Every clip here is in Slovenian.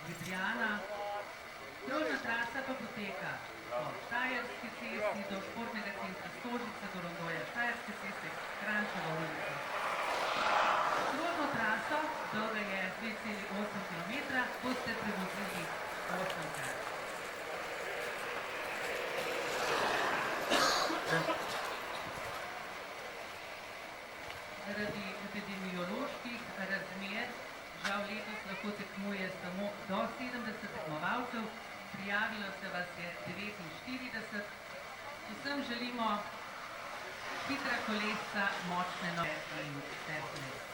Ljubljana. Krožna trasa pa poteka od Štajerske ceste do športnega centra Stožica do rondoja Štajerske ceste, Kranjčeva ulica. Krožno traso, dolga je 2,8 km, boste prevozili 8krat. Zaradi epidemioloških razmer žal letos lahko tekmuje samo do 70 tekmovalcev, prijavilo se vas je 49. Vsem želimo hitra kolesca, močne noge in tesne.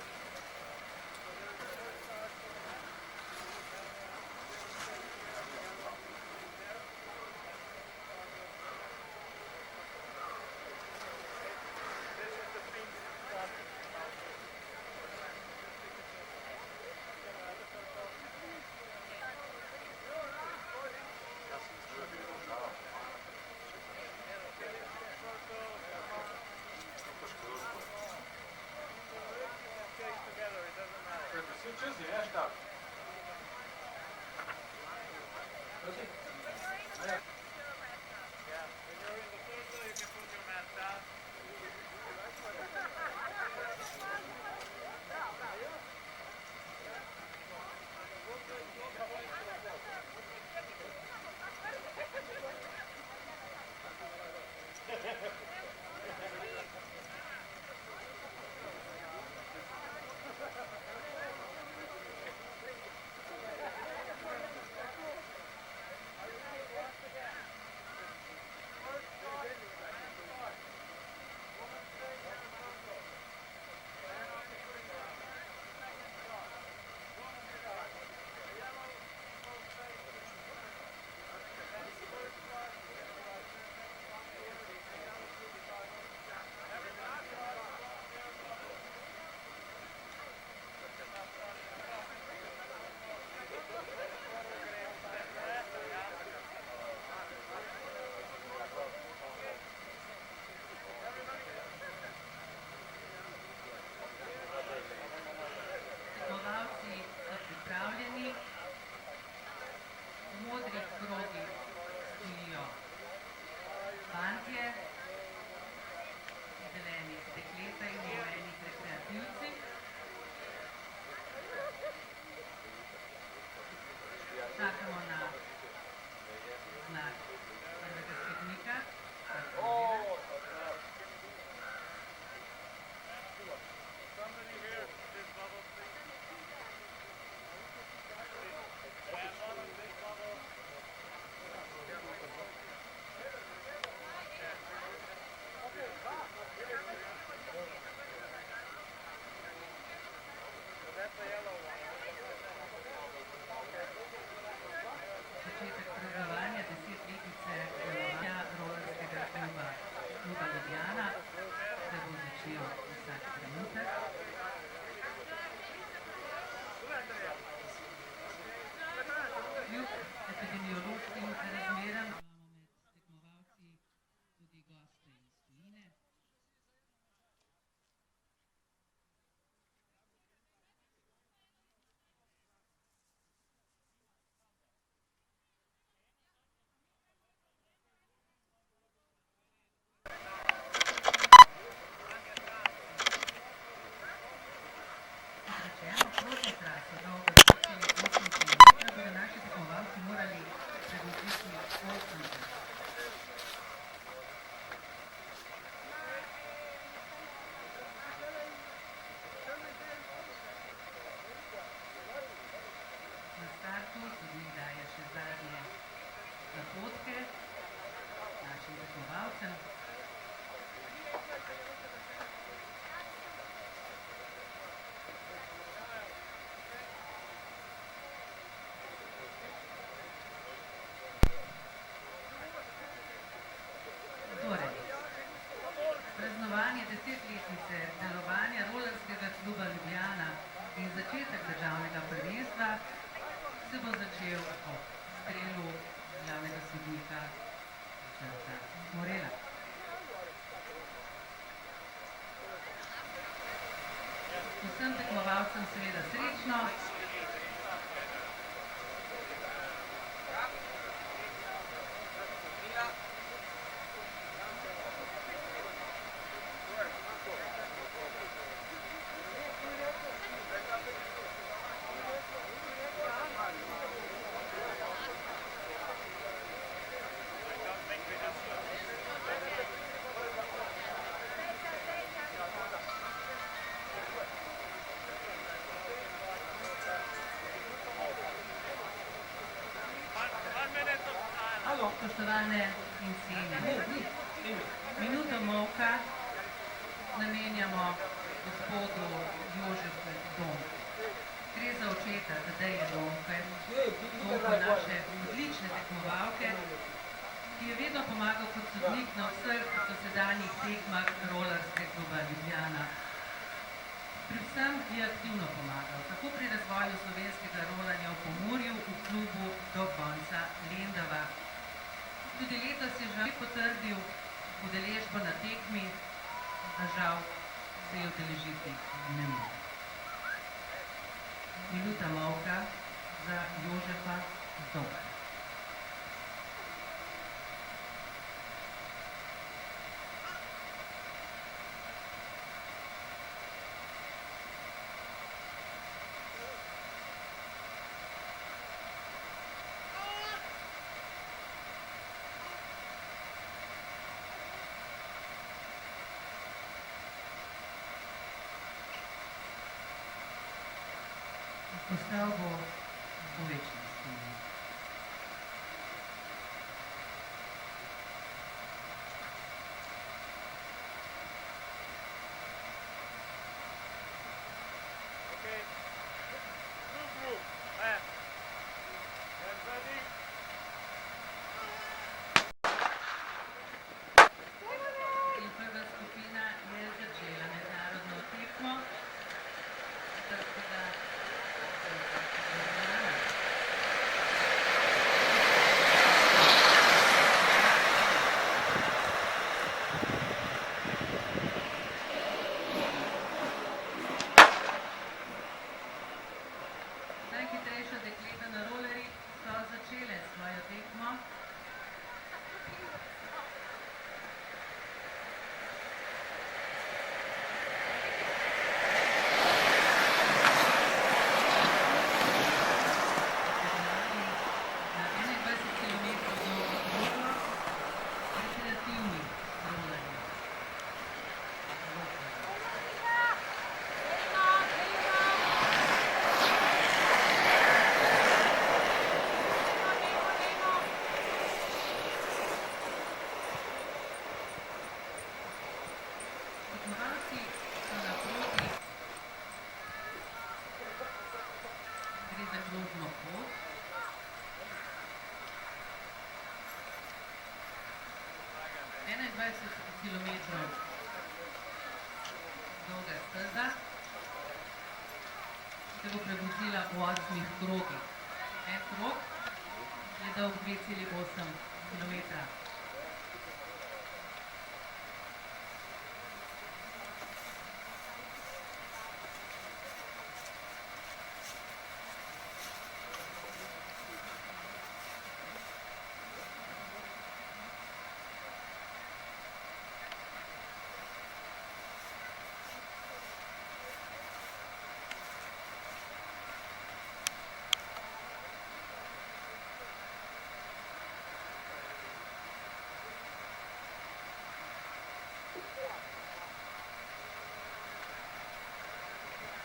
držijo vsak trenutek. Kljub epidemiološkim razmeram imamo med tekmovalci tudi goste iz tujine. Rečeno, proti traso dolgo 8 km, bodo naši tekmovalci morali predvoziti 8 km. Na startu sodnik daje še zadnje napotke našim tekmovalcem. Torej, praznovanje 10-letnice delovanja Rolerskega kluba Ljubljana in začetek državnega prvenstva se bo začel ob strelu glavnega sodnika Črta Morela. Vsem tekmovalcem seveda srečno. Spoštovane in cenjeni, minuto molka namenjamo gospodu Jožefu Domku. Gre za očeta Tadeja Domke, Domke naše odlične tekmovalke, ki je vedno pomagal kot sodnik na vseh dosedanjih tekmah Rolerskega kluba Ljubljana. Pri vsem je aktivno pomagal, tako pri razvoju slovenskega rolanja v Pomurju v klubu do konca Lendava. Tudi letos je žal potrdil udeležbo na tekmi, a žal se je udeležiti ne more. Minuta molka za Jožefa Domka. Postal bo v večni spominu. In prva skupina je začela mednarodno tekmo, tako da najhitrejša dekleta na rolerjih so začele svojo tekmo. Na 21 kilometrov dolgo krogo, rekreativni rolerji. Tekmovalci so na progi, gre za krožno pot. Enaindvajset kilometrov dolga steza, se bo prevozila v 8 krogih. En krog je dolg 2,8 km.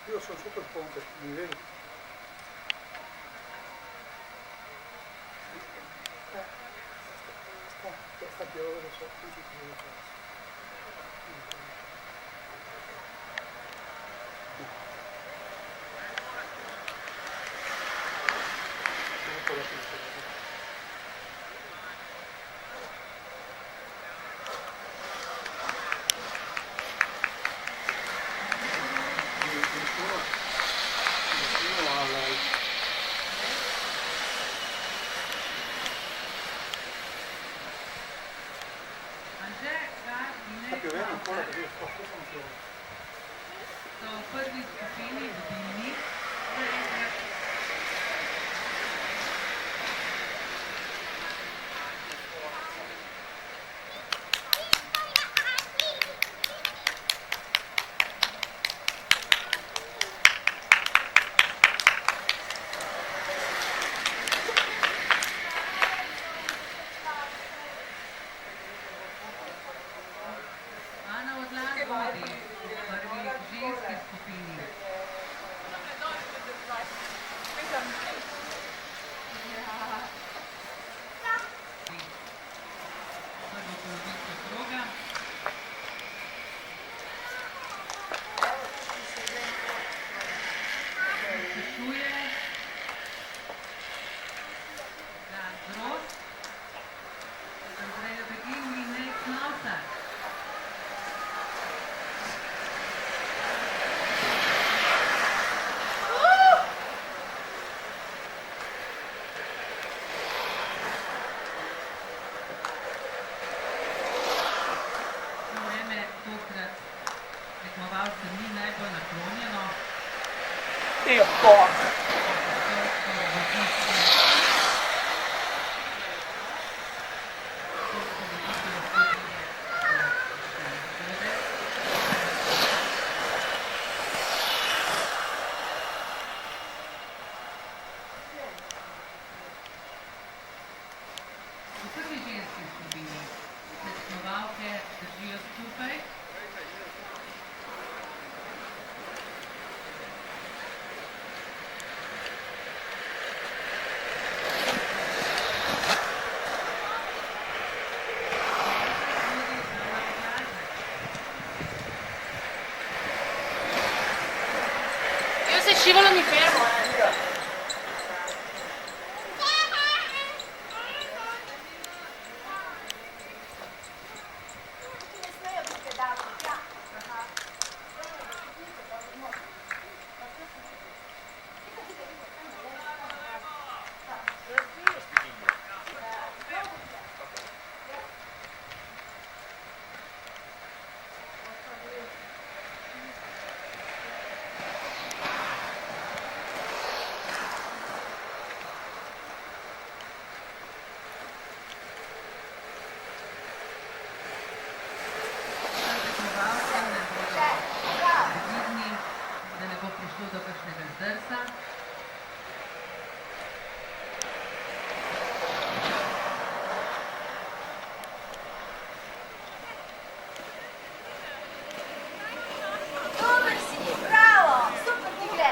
Io sono super pompe, mi vedi? Sta piovendo so, tutti come lo faccio. So v prvi skupini vodilni, zaenkrat Ana Odlaz vodi v prvi ženski skupini. Prvo polovico kroga. Končuje Jan Gross, Andreja Begin in Nek Knauser. Vreme tokrat tekmovalcem ni najbolj naklonjeno. V prvi ženski skupini se tekmovalke držijo skupaj. Io se scivolo mi fermo, Da ne bo prišlo do kakšnega zdrsa. Dober si, bravo, super ti gre.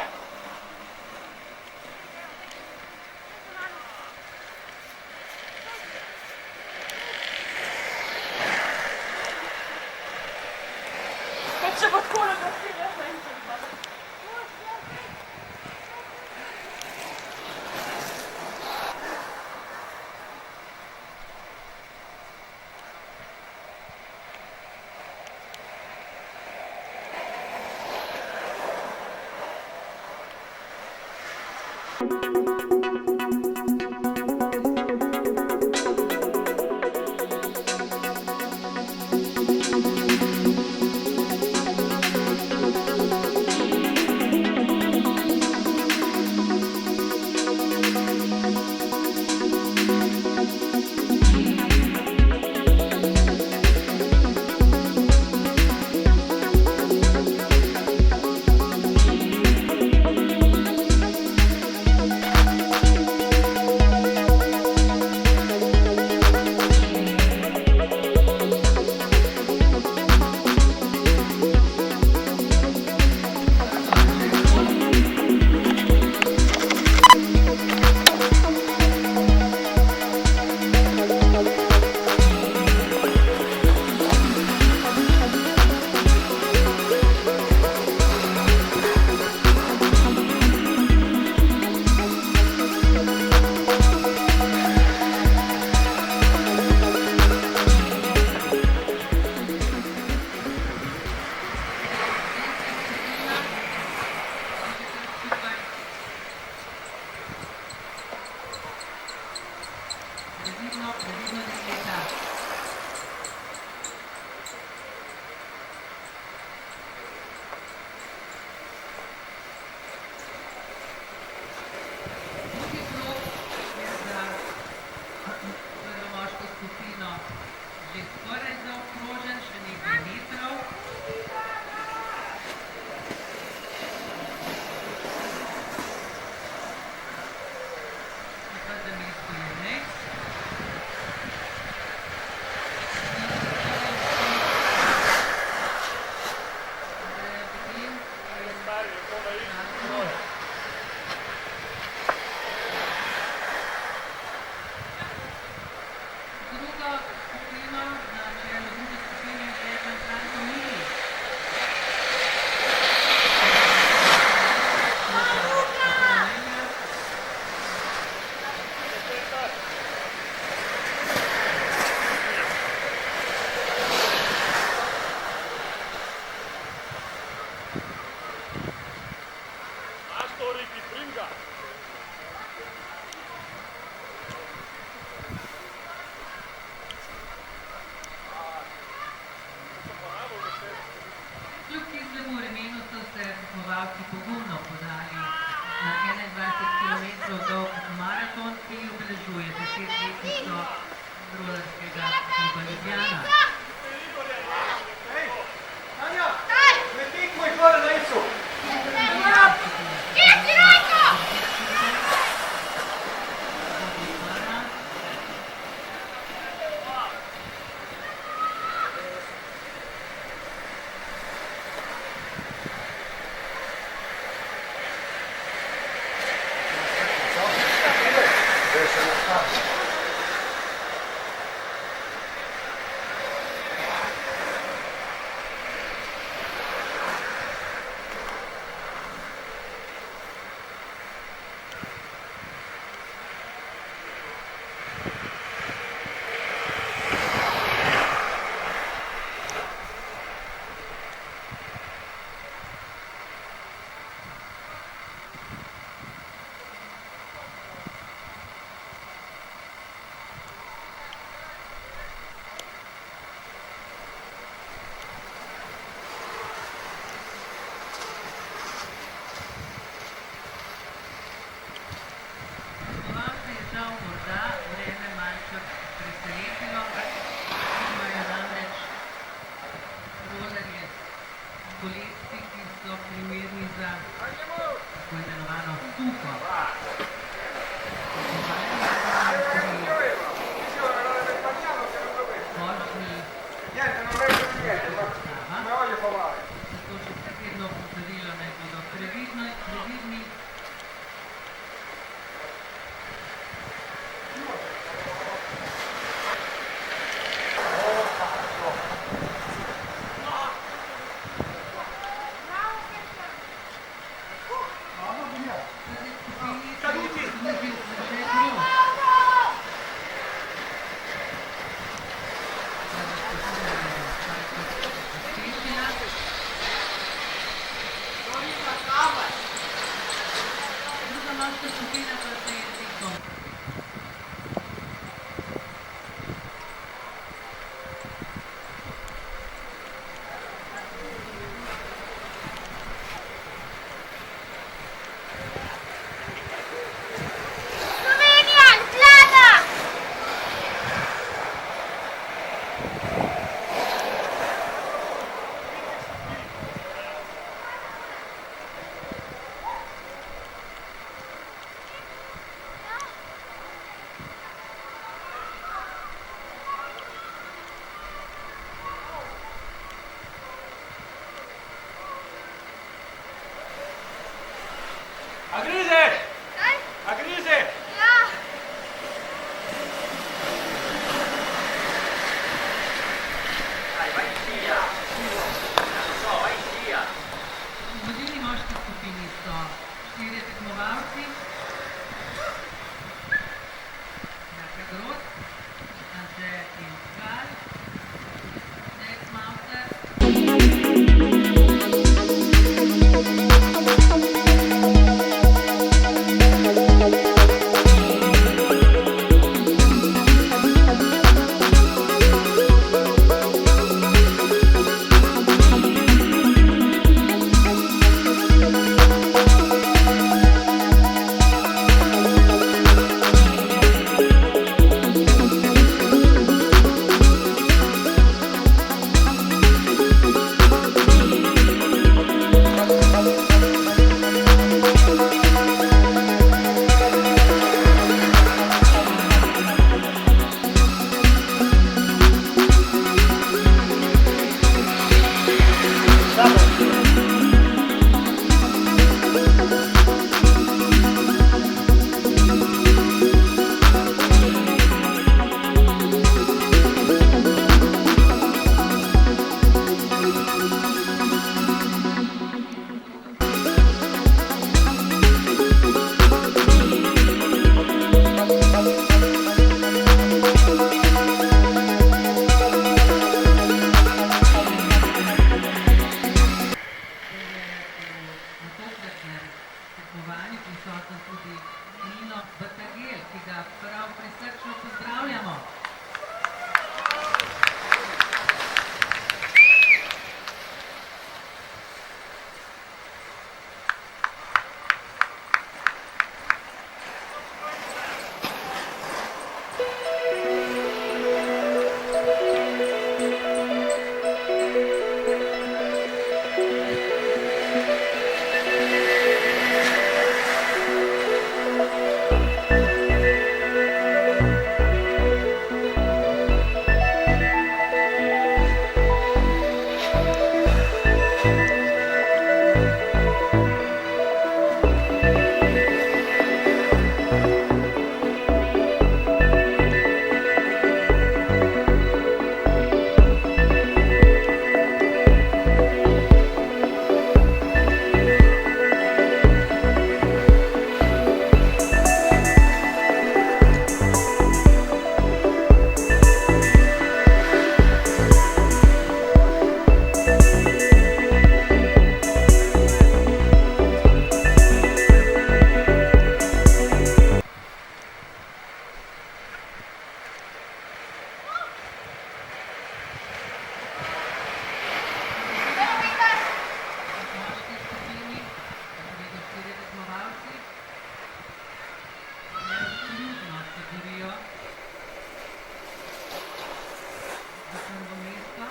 Če bo tako nagrafila, Previdno dekleta. Drugi krog je za prvo moško skupino že skoraj zaokrožen, še nekaj metrov. Na prvem mestu je Nejc. Druga skupina, na čelu druge skupine je Franco Mili. Kljub kislemu vremenu so se tekmovalci pogumno podali na 21 km dolg maraton, ki obeležuje 10-letnico rolerskega kluba Ljubljana. Anja, ne tekmoj gore na Icu. Tekmovalce je žal morda vreme malček presenetilo, imajo namreč rolerje s kolesci, ki so primerni za tako imenovano suho. Vožnji Niente, non vedo niente, ma me voglio provare. zato še posebno opozorilo, naj bodo previdni. Mamma mia. Caduti! Mladininska skupina pa se je tekom. Slovenija, zlata! A grize! Kaj? A grize! Ja. V vodilni moški skupini so 4 tekmovalci. Jaka Grot, Anže in Kralj, Nek Mauter. Na tokratnem tekmovanju prisoten tudi Nino Batagel, ki ga prav prisrčno pozdravljamo. Moški skupini, vedo 4 tekmovalci, neobčutno se borijo za prvo mesto.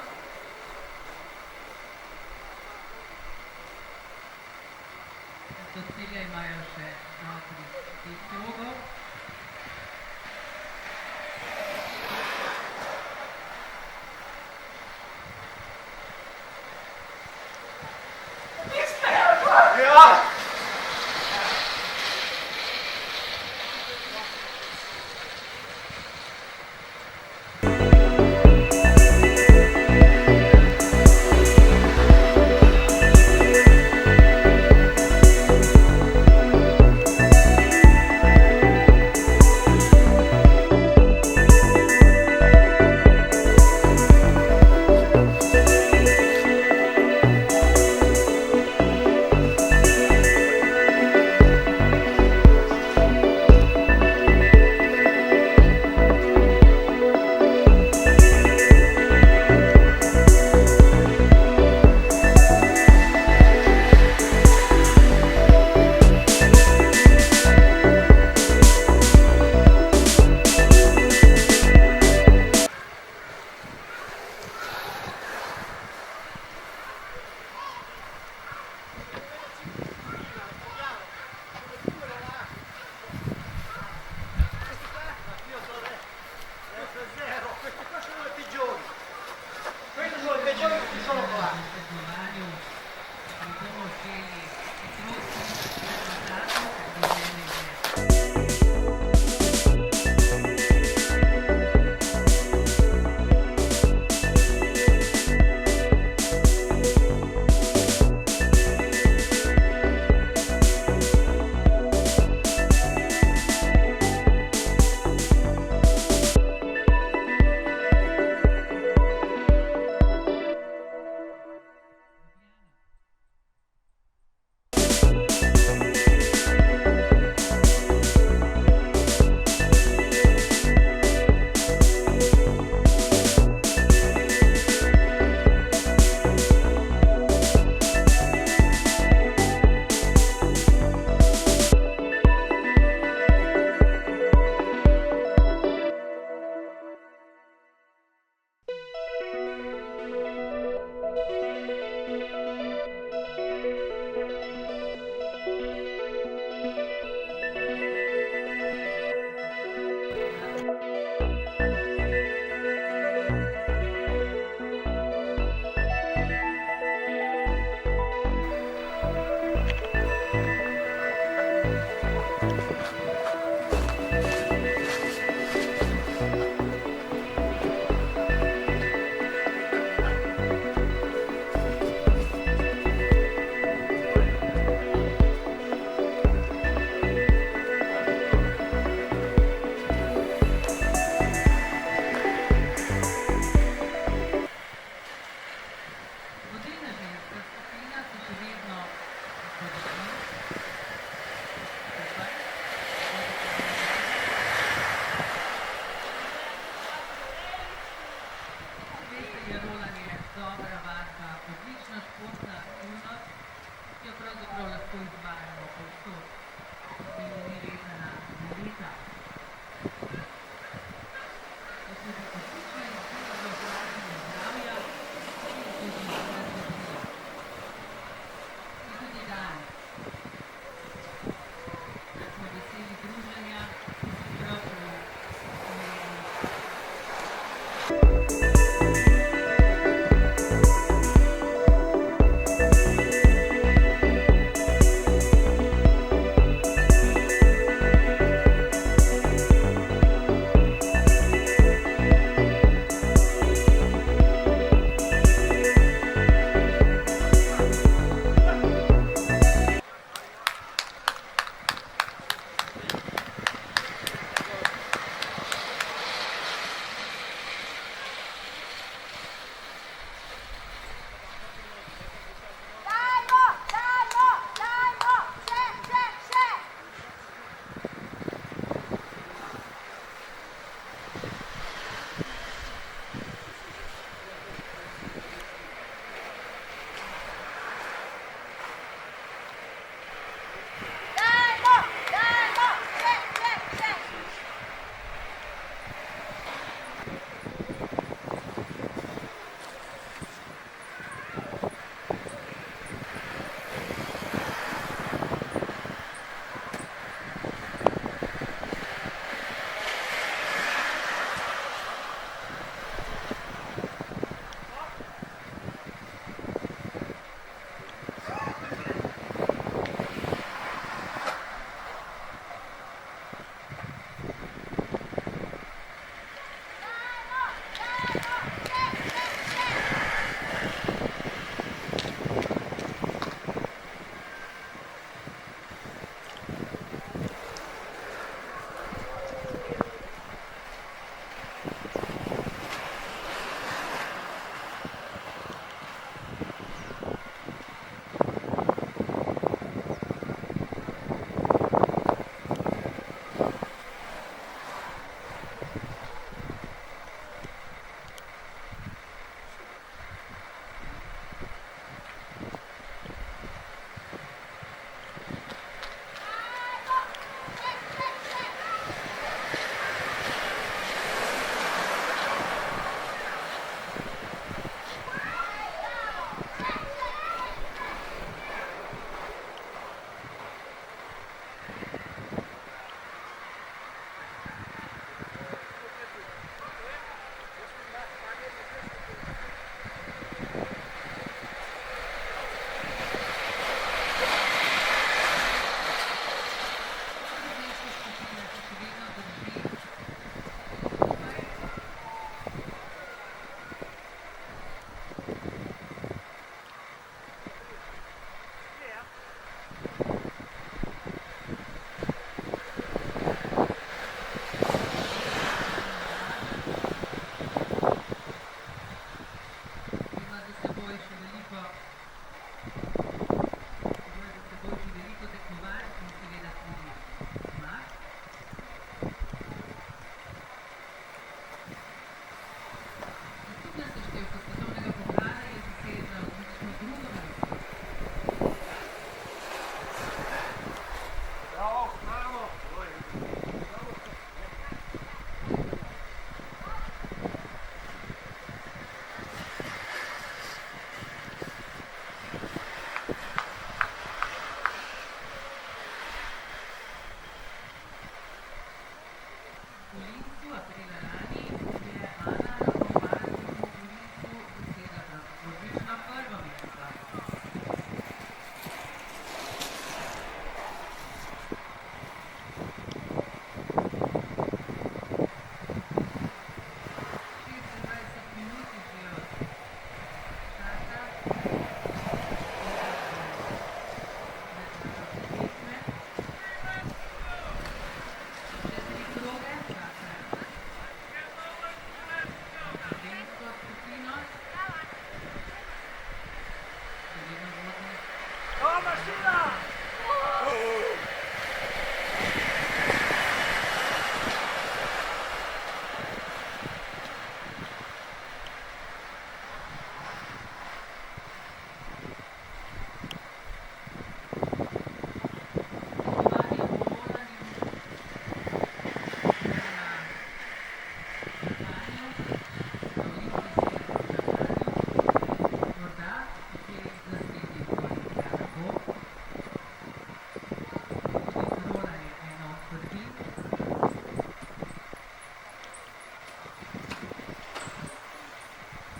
Do cilja imajo še dobrih 5 krogov. Ja! želi hitrosti rezultatov, ker življenje je.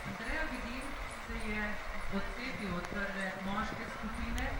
Andreja Vidin se je odcepil od prve moške skupine.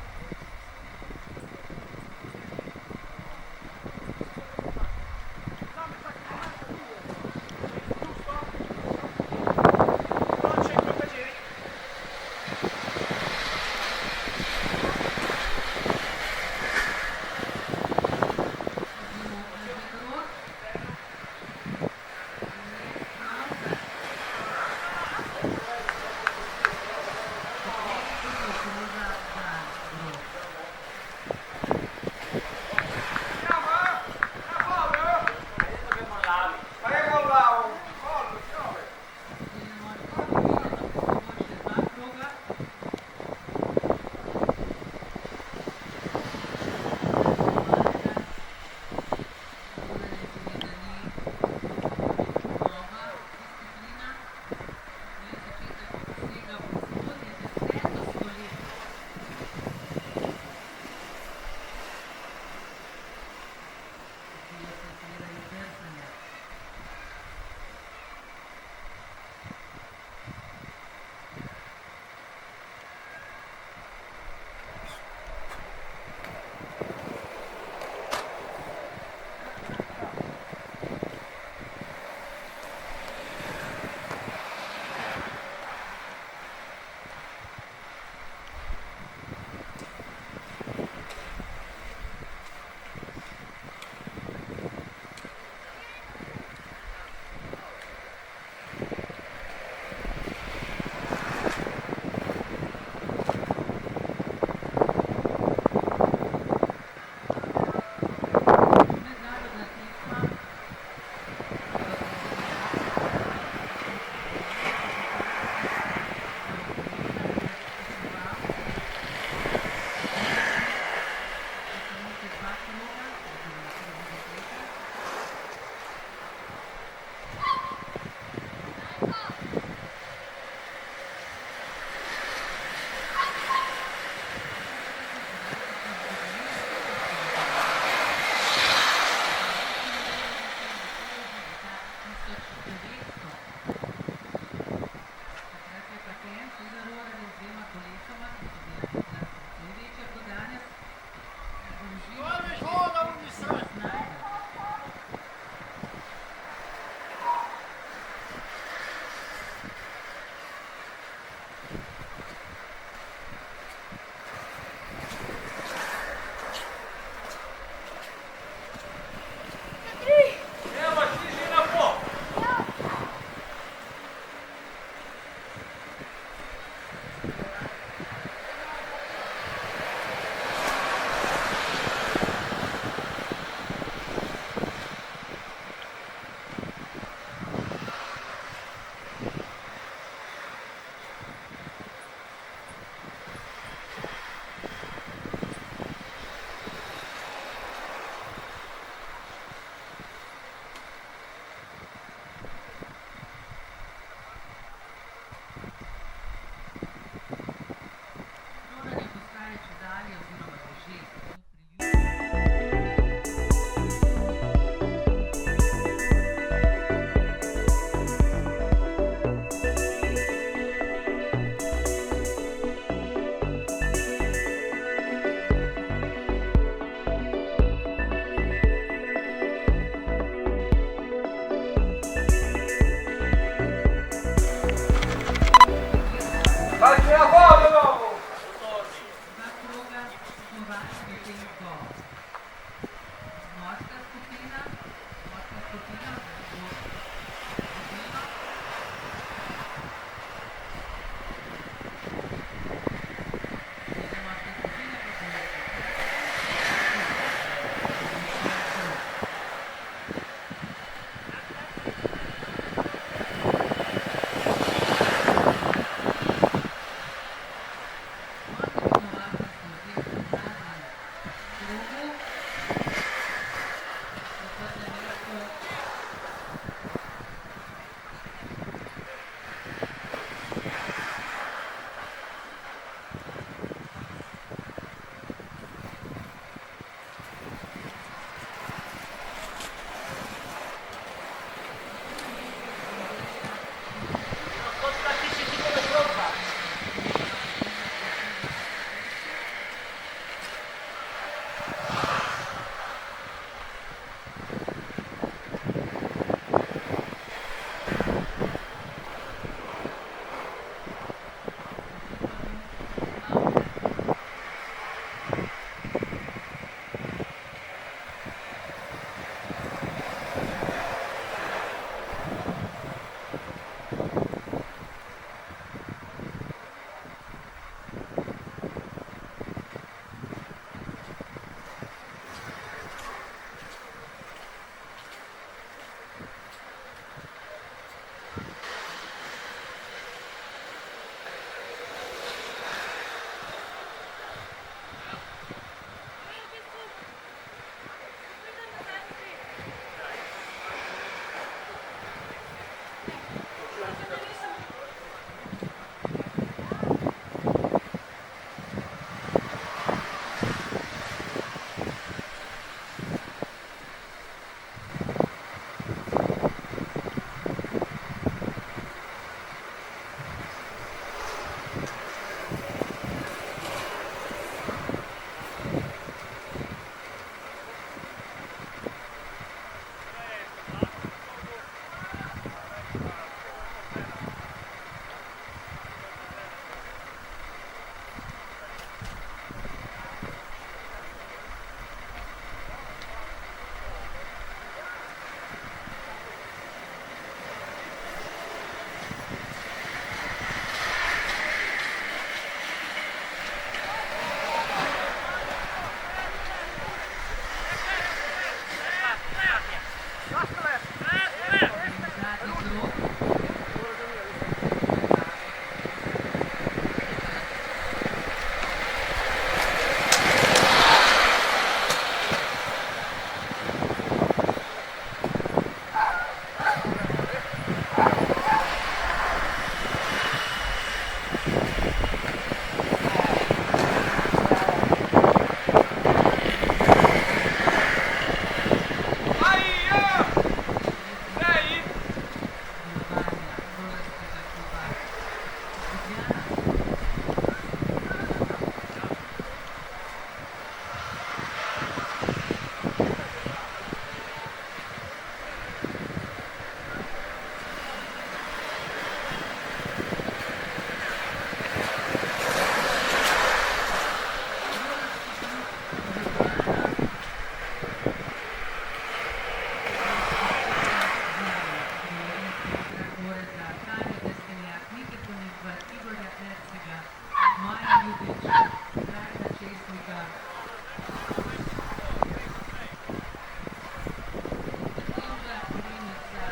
Indra Krimica,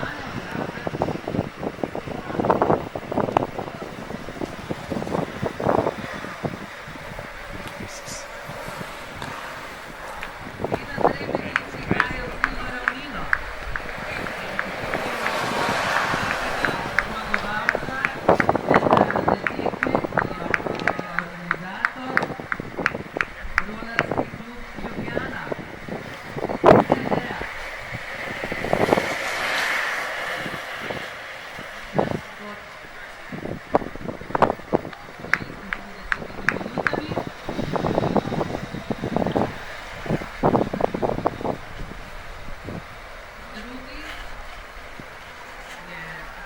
Anja Vrabec, Ina Drebegic igrajo Silva Ravnino. Zmagovalca mednarodne tekme, ki jo je organizator Rolarski klub Ljubljana. Ideja. Čas pod 36 minutami. Drugi je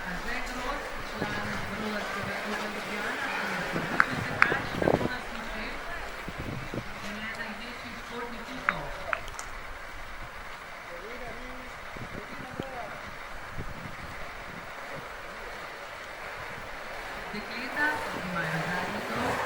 Anže Gross, član Rolarskega kluba Ljubljana, ki je vrhunski tekač, tako na smučeh in eden največjih športnih ikov. Dekleta imajo zadnji krog.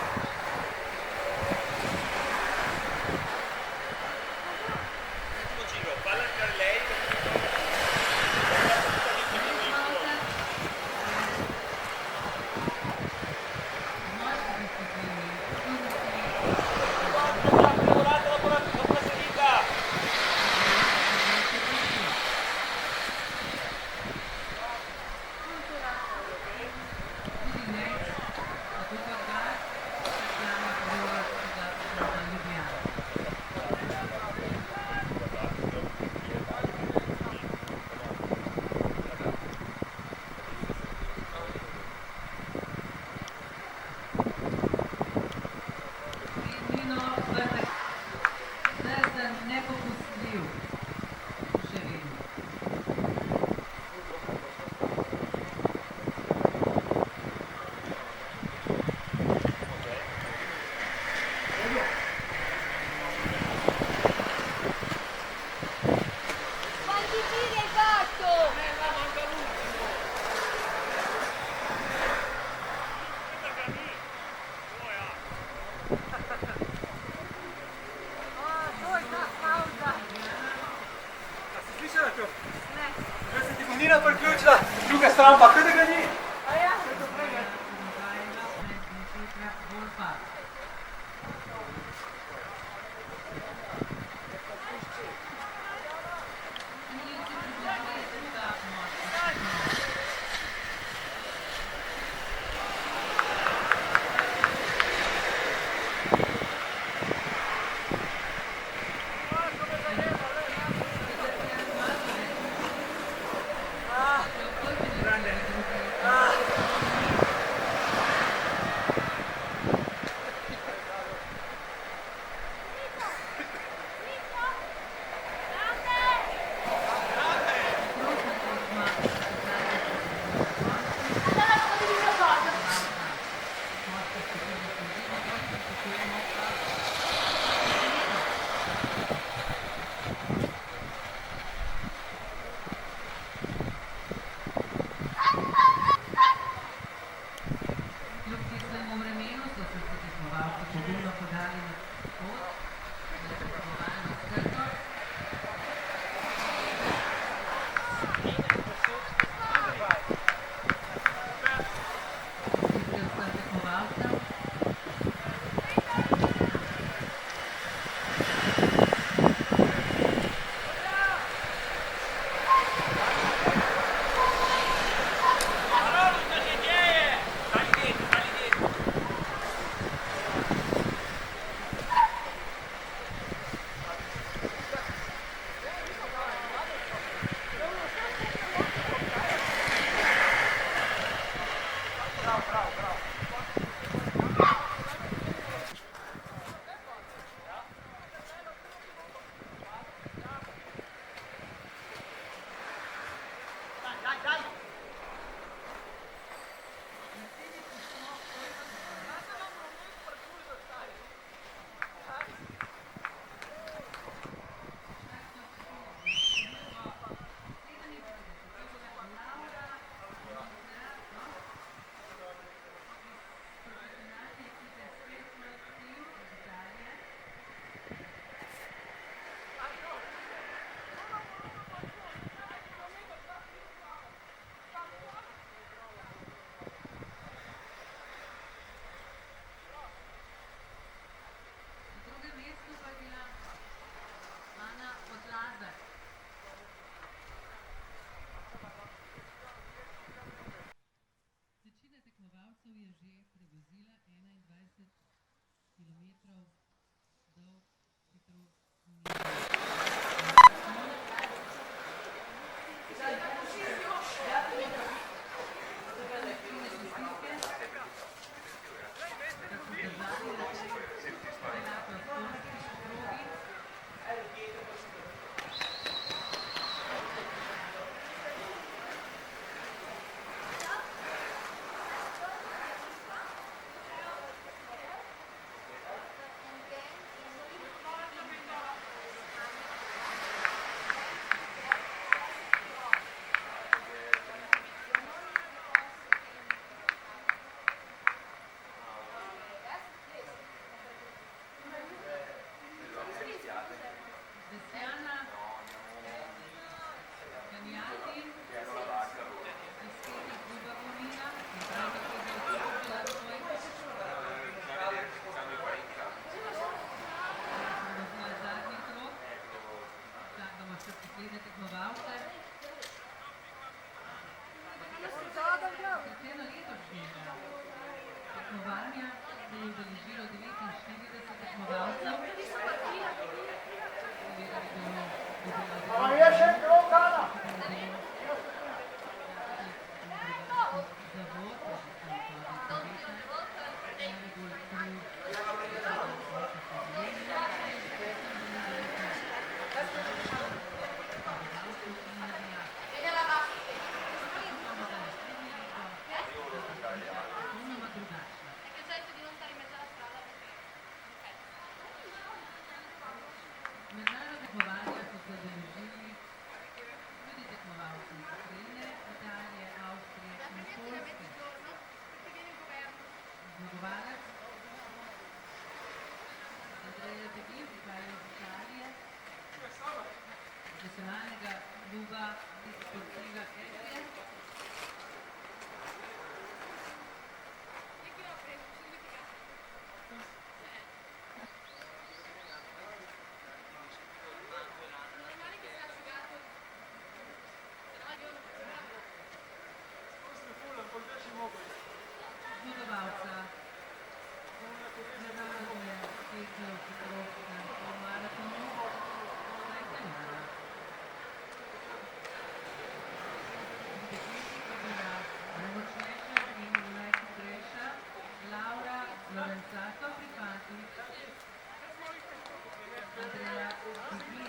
Nino Vrtek, drzen, nepopustljiv, še vedno. Quanti tiri hai fatto? A si slišala to? Ne. Zdaj se ti bo Nina priključila, druga stran pa kaj da ga ni. Zmagajala med Petra Volpa. Filip se približuje druga močna tekma. Kljub kislemu vremenu so se tekmovalci pogumno podali na pot, na tekmovalno skrto. Čestitke vsem tekmovalcem. metrov dolg, hitrost. Tekmovanja se je udeležilo 49 tekmovalcev. Je še krokana? Mednarodna tekmovanja so se udeležili tudi tekmovalci iz Ukrajine, Italije, Avstrije in Poljske. Zmagovalec Andreja Begin prihaja iz Italije, iz nacionalnega kluba Sportiva Etije. Zmagovalca mednarodne tekme v hitrosti na polmaratonu Italijana. V tekmici je bila najmočnejša in najhitrejša Laura Lorenzato Pripati, Andreja Begin.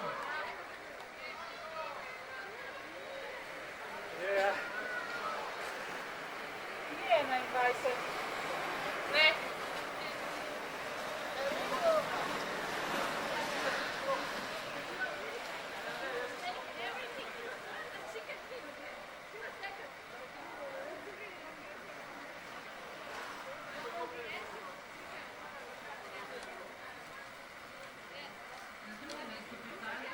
Na drugem mestu pripada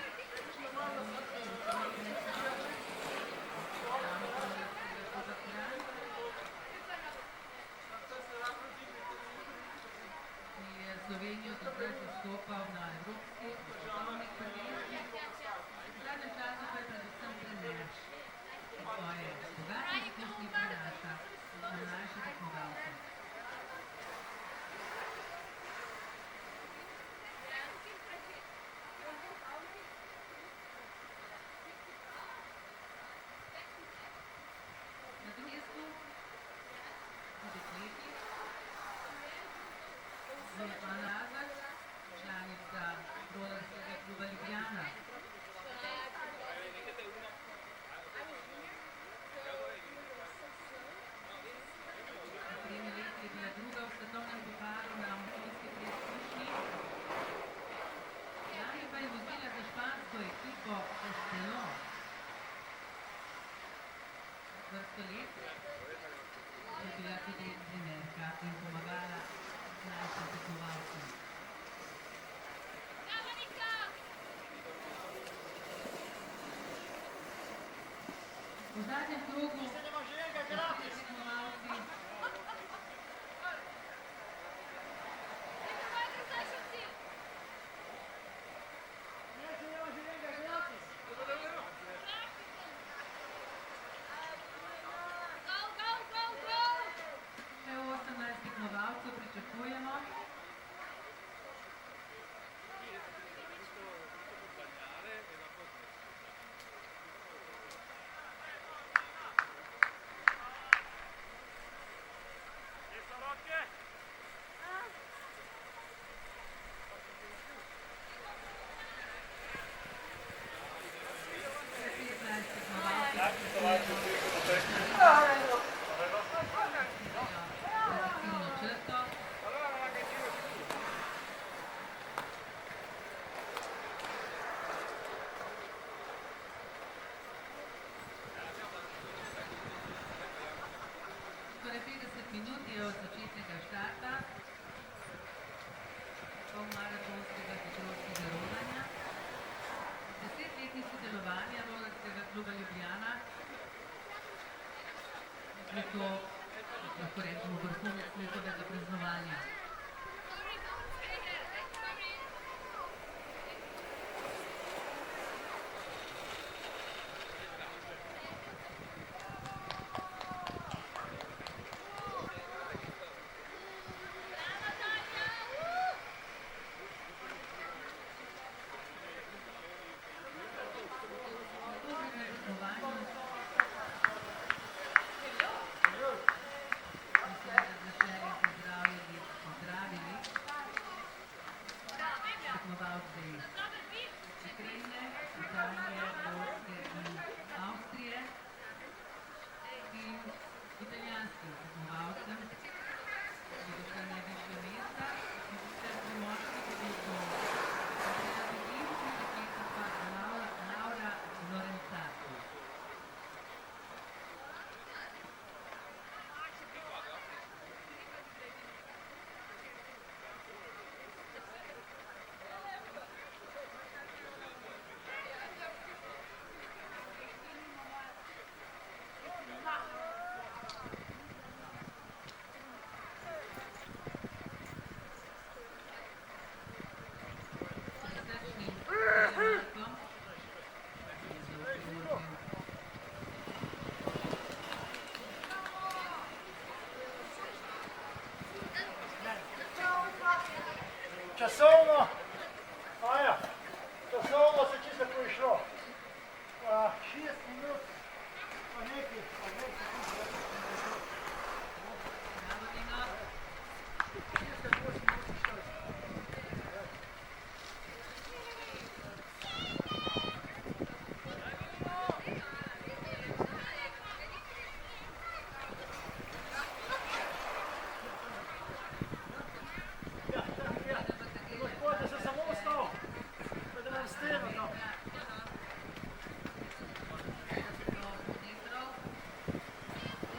ki je Slovenijo takrat zastopal na evropskih svetovnih prvenstvih. V zadnjem času pa je predvsem trener, ki svoje bogate izkušnje prenaša na mlajše tekmovalce. Na tem mestu v dekletih je Ana Lazar, članica rolerskega kluba Ljubljana. Pred 3 leti je bila druga v svetovnem pokalu na motorski preizkušnji. Lani pa je vozila za špansko ekipo Castellón. Vrsto let je bila tudi trenerka in pomagala mlajšim tekmovalcem. V zadnjem krogu so tekmovalci še 18 tekmovalcev pričakujemo. štarta polmaratonskega hitrostnega rolanja. 10-letni sodelovanja rolerskega kluba Ljubljana. Je to, lahko rečemo, vrhunec njihovega praznovanja. Časovno, Aja, časovno se čisto prišlo. 6 minut, pa nekaj,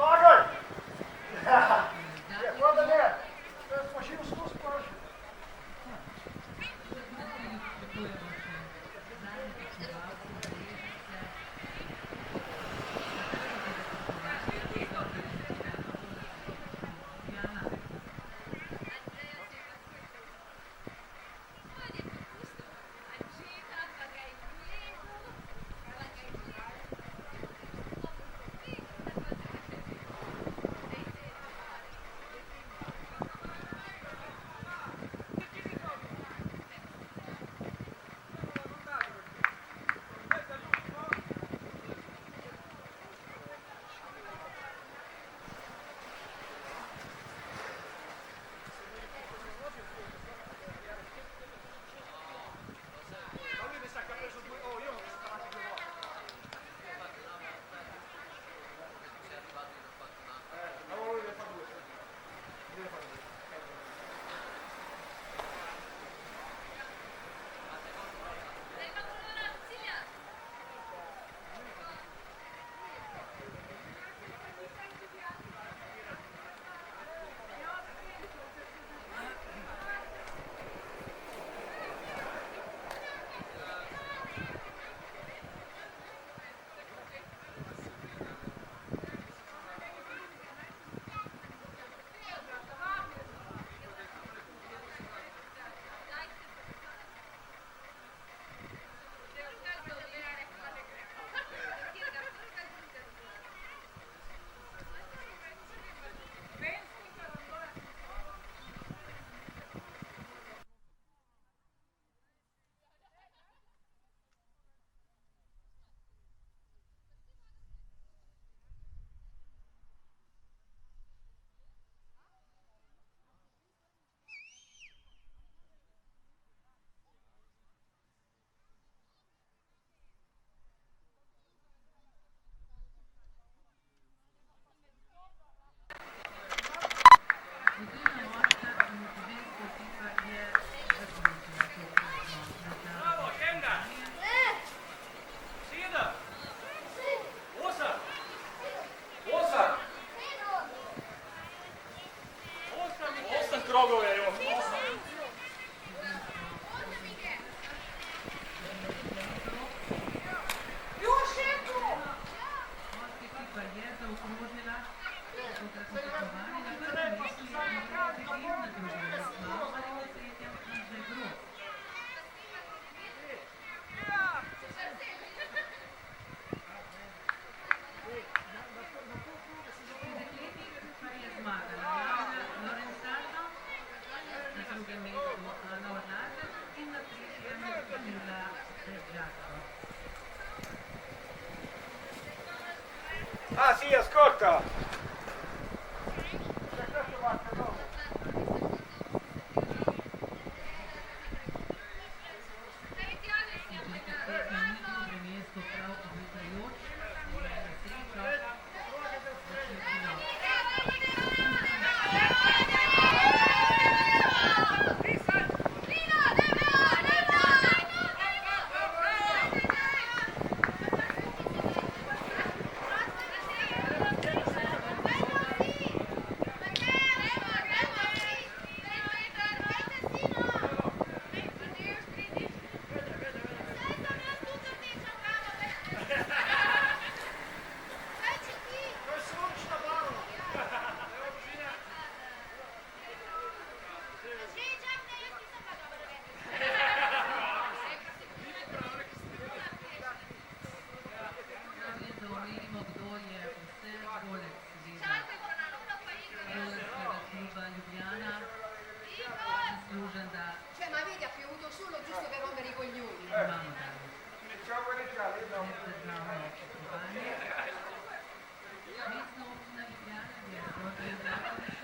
Magaj! Cotta! Pri mestu prav obetajoč, na srečo, da omenimo, kdo je vse poleg seveda rolerskega kluba Ljubljana zaslužen, da Cioè, ma vedi, ha piovuto solo giusto per rompere i coglioni. imamo danes meddržavno potovanje. Mestna občina Ljubljana je